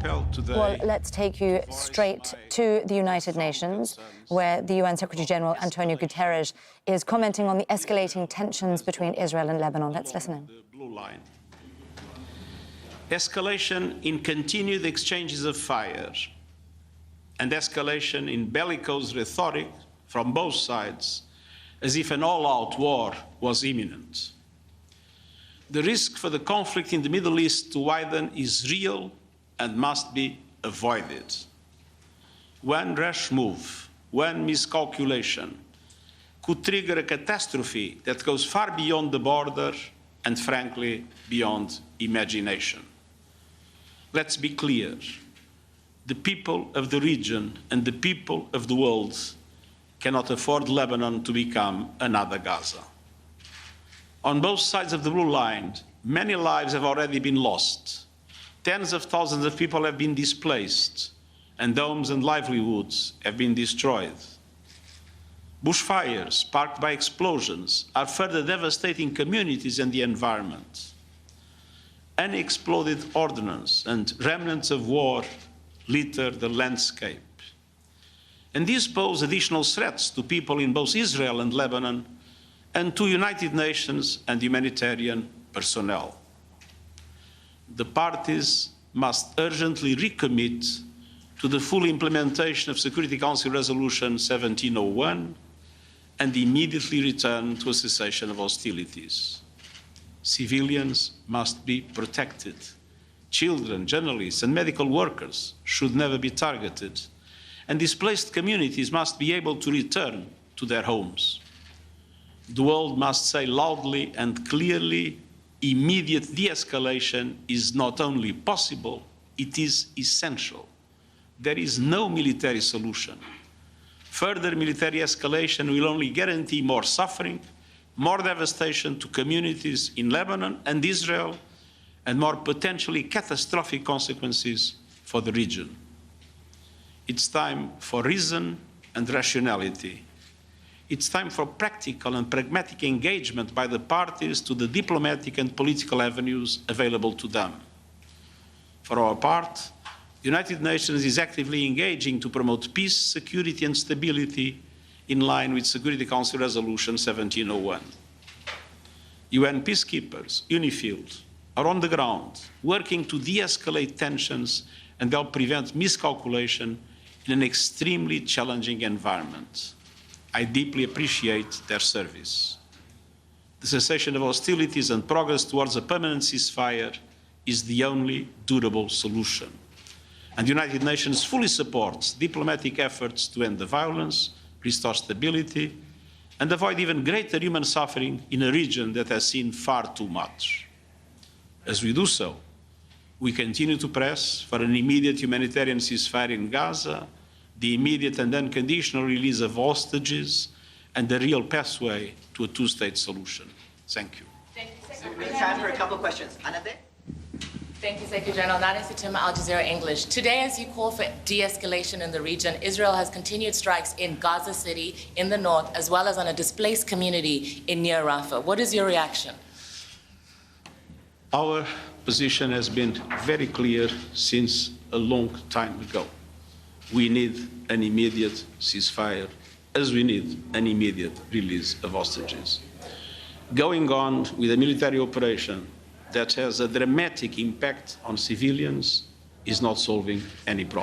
appelled today... Well, let's take you straight to the United Nations, where the UN Secretary-General Antonio Guterres is commenting on the escalating tensions between Israel and Lebanon. Let's listen in. The blue line. Escalation in continued exchanges of fire and escalation in bellicose rhetoric from both sides, as if an all-out war was imminent. The risk for the conflict in the Middle East to widen is real and must be avoided. One rash move, one miscalculation, could trigger a catastrophe that goes far beyond the border and, frankly, beyond imagination. Let's be clear. The people of the region and the people of the world cannot afford Lebanon to become another Gaza. On both sides of the blue line, many lives have already been lost. Tens of thousands of people have been displaced, and homes and livelihoods have been destroyed. Bushfires sparked by explosions are further devastating communities and the environment. Unexploded ordnance and remnants of war litter the landscape. And these pose additional threats to people in both Israel and Lebanon, and to United Nations and humanitarian personnel. The parties must urgently recommit to the full implementation of Security Council Resolution 1701 and immediately return to a cessation of hostilities. Civilians must be protected. Children, journalists, and medical workers should never be targeted, and displaced communities must be able to return to their homes. The world must say loudly and clearly, immediate de-escalation is not only possible, it is essential. There is no military solution. Further military escalation will only guarantee more suffering, more devastation to communities in Lebanon and Israel, and more potentially catastrophic consequences for the region. It's time for reason and rationality. It's time for practical and pragmatic engagement by the parties to the diplomatic and political avenues available to them. For our part, the United Nations is actively engaging to promote peace, security, and stability in line with Security Council Resolution 1701. UN peacekeepers, UNIFIL, are on the ground, working to de-escalate tensions and help prevent miscalculation in an extremely challenging environment. I deeply appreciate their service. The cessation of hostilities and progress towards a permanent ceasefire is the only durable solution. And the United Nations fully supports diplomatic efforts to end the violence, restore stability, and avoid even greater human suffering in a region that has seen far too much. As we do so, we continue to press for an immediate humanitarian ceasefire in Gaza, the immediate and unconditional release of hostages, and the real pathway to a two-state solution. Thank you. Thank you, So we have time for a couple of questions. Anade? Thank you, Secretary-General. Nani Sitima, Al Jazeera English. Today, as you call for de-escalation in the region, Israel has continued strikes in Gaza City, in the north, as well as on a displaced community in near Rafah. What is your reaction? Our position has been very clear since a long time ago. We need an immediate ceasefire, as we need an immediate release of hostages. Going on with a military operation that has a dramatic impact on civilians is not solving any problem.